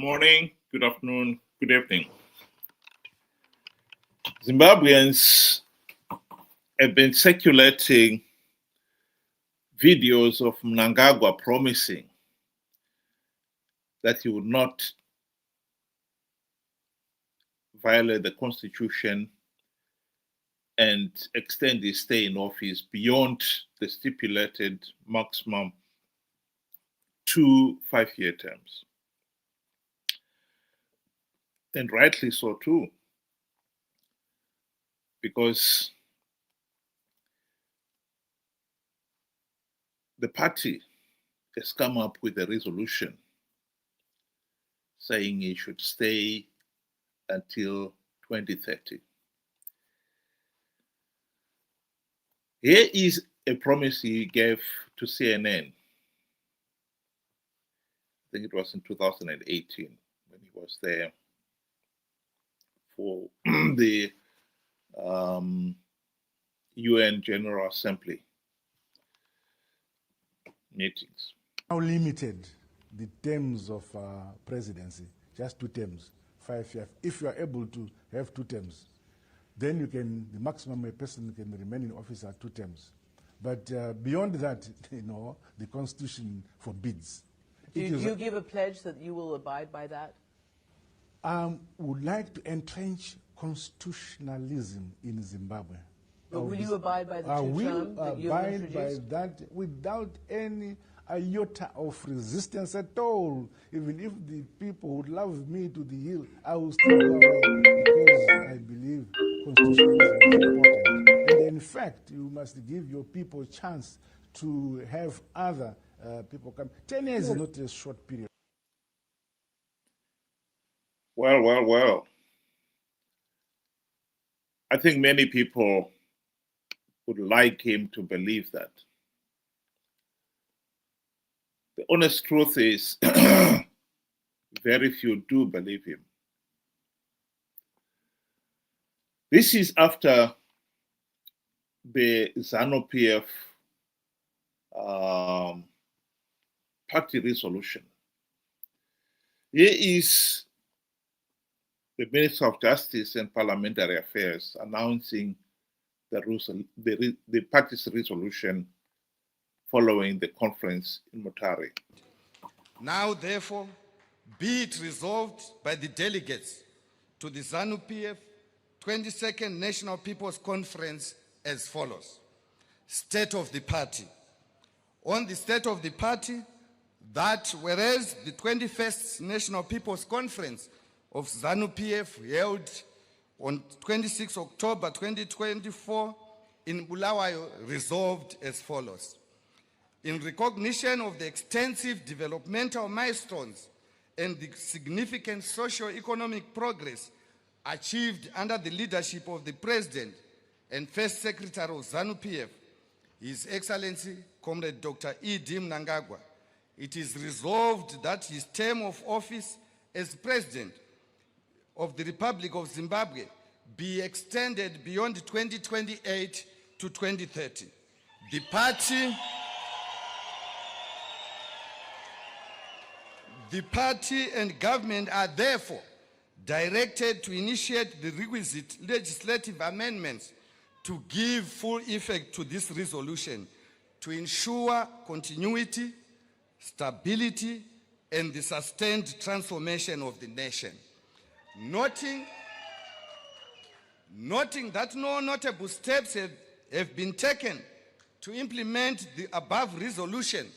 morning, good afternoon, good evening. Zimbabweans have been circulating videos of Mnangagwa promising that he would not violate the constitution and extend his stay in office beyond the stipulated maximum 2 5-year terms. And rightly so too, because the party has come up with a resolution saying he should stay until 2030. Here is a promise he gave to CNN. I think it was in 2018 when he was there for the UN General Assembly meetings. Now limited the terms of presidency, just 2 terms, 5 years. If you are able to have 2 terms, then you can, the maximum a person can remain in office are 2 terms. But beyond that, the Constitution forbids. Do you give a pledge that you will abide by that? Would like to entrench constitutionalism in Zimbabwe. But will you abide by the 2 terms that you have introduced? I will abide by that without any iota of resistance at all. Even if the people would love me to the hill, I will still go away because I believe constitutionalism is important. And in fact, you must give your people a chance to have other people come. 10 years is not a short period. Well. I think many people would like him to believe that. The honest truth is, very few do believe him. This is after the Zanu PF party resolution. Here is the Minister of Justice and Parliamentary Affairs announcing the party's resolution following the conference in Mutare. Now, therefore, be it resolved by the delegates to the Zanu PF 22nd National People's Conference as follows. State of the party. On the state of the party, that whereas the 21st National People's Conference of Zanu PF held on 26 October 2024 in Bulawayo resolved as follows. In recognition of the extensive developmental milestones and the significant socio-economic progress achieved under the leadership of the President and First Secretary of Zanu PF, His Excellency Comrade Dr. E.D. Mnangagwa, it is resolved that his term of office as President of the Republic of Zimbabwe be extended beyond 2028 to 2030. The party and government are therefore directed to initiate the requisite legislative amendments to give full effect to this resolution to ensure continuity, stability, and the sustained transformation of the nation. Noting that no notable steps have been taken to implement the above resolution,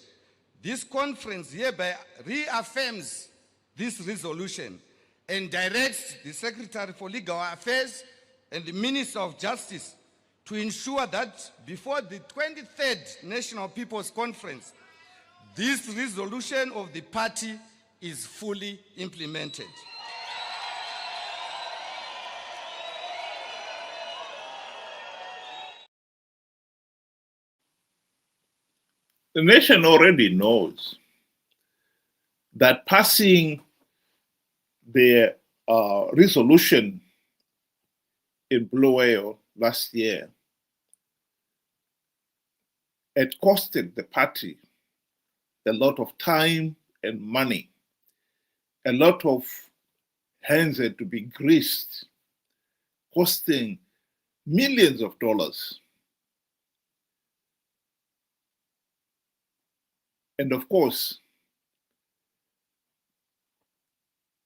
this conference hereby reaffirms this resolution and directs the Secretary for Legal Affairs and the Minister of Justice to ensure that before the 23rd National People's Conference, this resolution of the party is fully implemented. The nation already knows that passing the resolution in Bulawayo last year had costed the party a lot of time and money a lot of hands had to be greased, costing millions of dollars. And of course,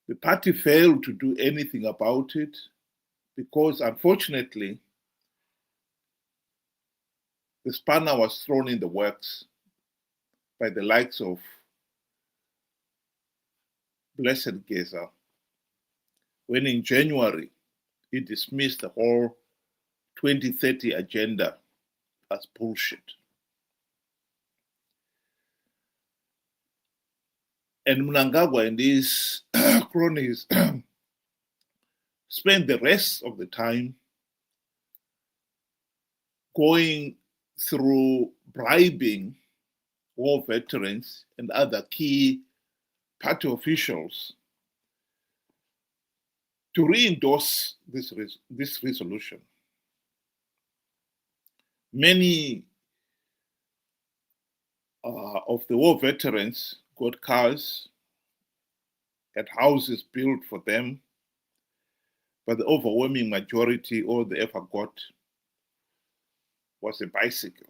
the party failed to do anything about it because, unfortunately, the spanner was thrown in the works by the likes of Blessed Geza, when in January he dismissed the whole 2030 agenda as bullshit. And Mnangagwa and his cronies spent the rest of the time going through bribing war veterans and other key party officials to re-endorse this resolution. Many of the war veterans got cars, had houses built for them, but the overwhelming majority, all they ever got was a bicycle.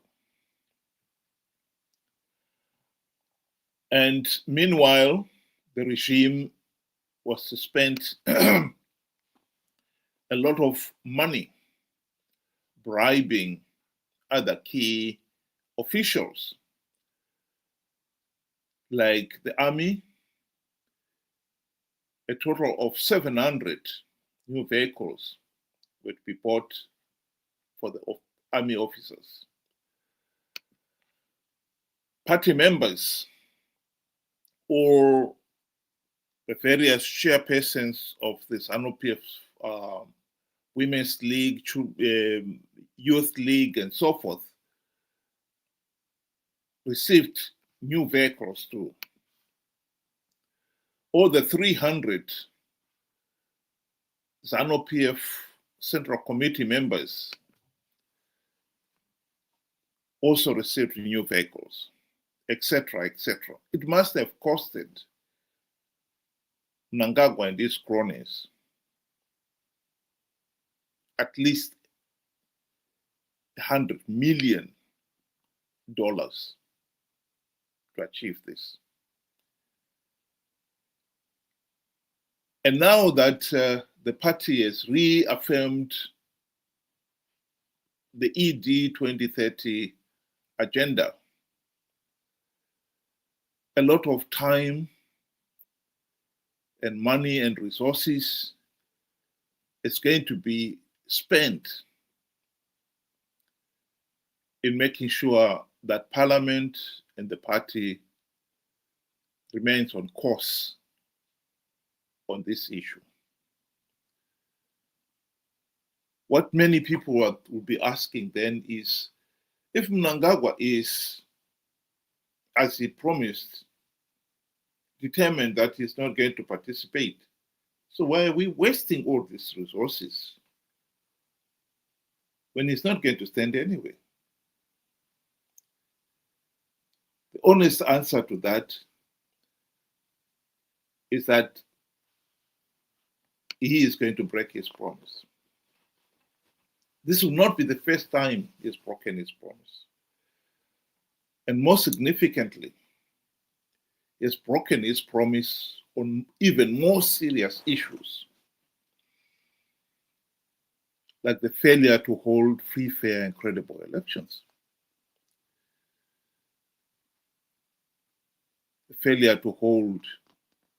And meanwhile, the regime was to spend a lot of money bribing other key officials, like the army. A total of 700 new vehicles would be bought for the army officers. Party members or the various chairpersons of the Zanu PF Women's League, Youth League, and so forth received new vehicles too. All the 300 Zanu PF Central Committee members also received new vehicles, etc., etc. It must have costed Mnangagwa and his cronies at least $100 million to achieve this. And now that the party has reaffirmed the ED 2030 agenda, a lot of time and money and resources is going to be spent in making sure that Parliament and the party remains on course on this issue. What many people will be asking then is, if Mnangagwa is, as he promised, determined that he's not going to participate, so why are we wasting all these resources when he's not going to stand anyway? The honest answer to that is that he is going to break his promise. This will not be the first time he's broken his promise. And more significantly, he has broken his promise on even more serious issues, like the failure to hold free, fair, and credible elections, the failure to hold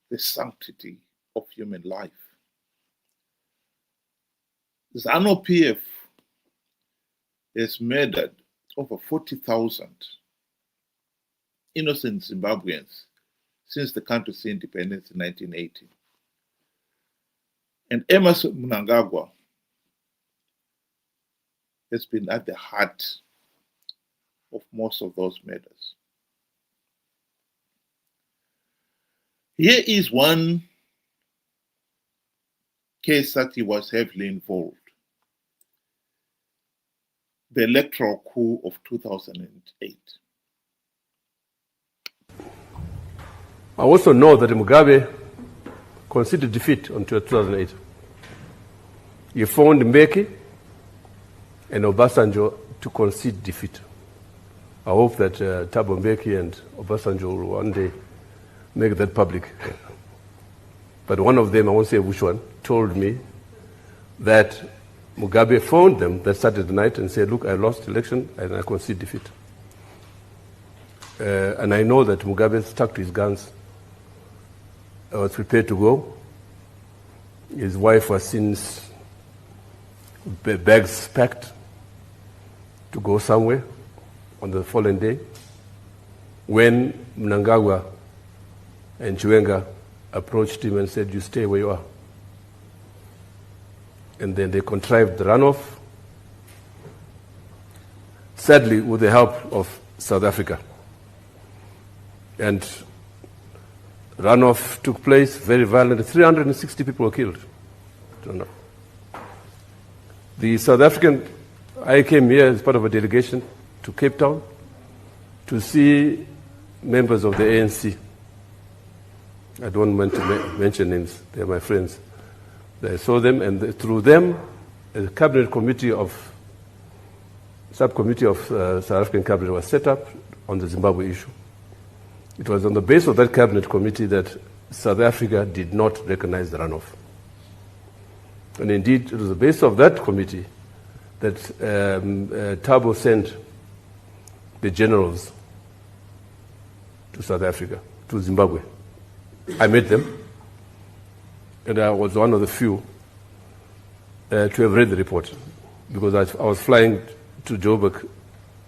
the sanctity of human life. Zanu PF has murdered over 40,000 innocent Zimbabweans since the country's independence in 1980. And Emerson Mnangagwa has been at the heart of most of those murders. Here is one case that he was heavily involved: the electoral coup of 2008. I also know that Mugabe conceded defeat in 2008. He phoned Mbeki and Obasanjo to concede defeat. I hope that Thabo Mbeki and Obasanjo will one day make that public. But one of them, I won't say which one, told me that Mugabe phoned them that Saturday night and said, look, I lost the election and I concede defeat. And I know that Mugabe stuck to his guns, was prepared to go. His wife was since bags packed to go somewhere on the following day when Mnangagwa and Chiwenga approached him and said, you stay where you are. And then they contrived the runoff, sadly with the help of South Africa. And runoff took place, very violent. 360 people were killed. I don't know. The South African, I came here as part of a delegation to Cape Town to see members of the ANC. I don't want to mention names, they're my friends. I saw them, and through them, a cabinet committee subcommittee of South African cabinet was set up on the Zimbabwe issue. It was on the basis of that cabinet committee that South Africa did not recognize the runoff. And indeed, it was the basis of that committee that Thabo sent the generals to South Africa, to Zimbabwe. I met them, and I was one of the few to have read the report, because I was flying to Joburg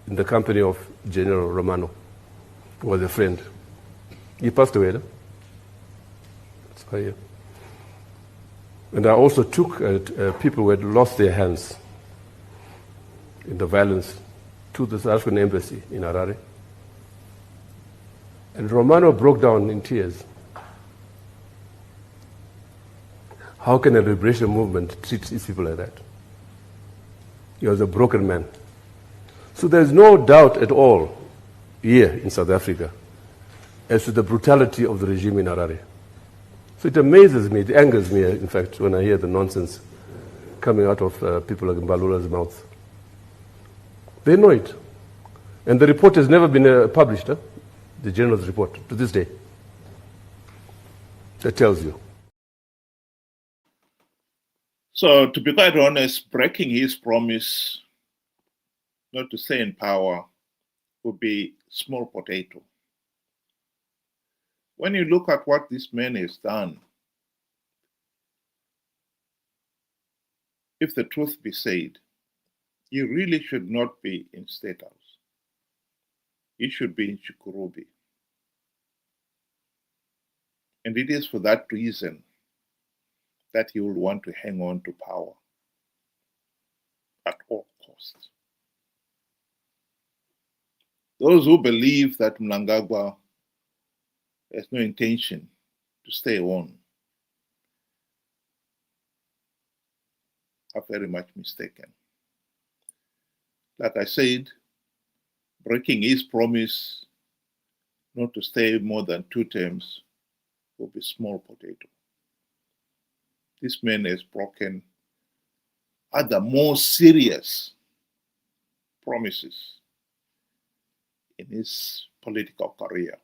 in the company of General Romano, who was a friend. He passed away, no? That's why, yeah. And I also took people who had lost their hands in the violence to the South African embassy in Harare. And Romano broke down in tears. How can a liberation movement treat these people like that? He was a broken man. So there's no doubt at all here in South Africa as to the brutality of the regime in Harare. So it amazes me, it angers me, in fact, when I hear the nonsense coming out of people like Mbalula's mouth. They know it. And the report has never been published, the general's report, to this day. That tells you. So, to be quite honest, breaking his promise not to stay in power would be small potato. When you look at what this man has done, if the truth be said, he really should not be in State House. He should be in Chikurubi. And it is for that reason that he will want to hang on to power at all costs. Those who believe that Mnangagwa has no intention to stay on are very much mistaken. Like I said, breaking his promise not to stay more than 2 terms will be small potato. This man has broken other more serious promises in his political career.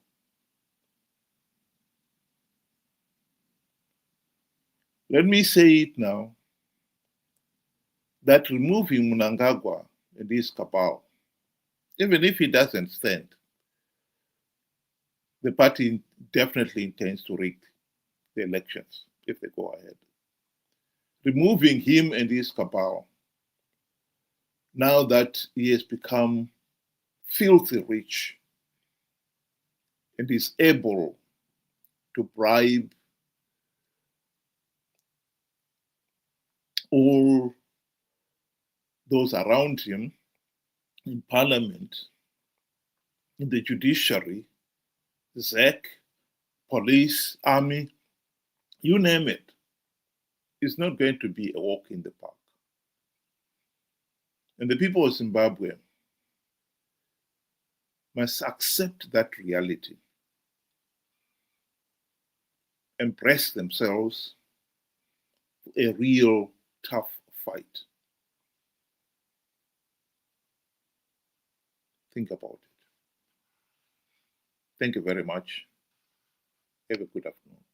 Let me say it now, that removing Mnangagwa and his cabal, even if he doesn't stand, the party definitely intends to rig the elections if they go ahead. Removing him and his cabal, now that he has become filthy rich and is able to bribe all those around him in parliament, in the judiciary, ZEC, police, army, you name it, it's not going to be a walk in the park. And the people of Zimbabwe must accept that reality. and brace themselves for a real tough fight. Think about it. Thank you very much. Have a good afternoon.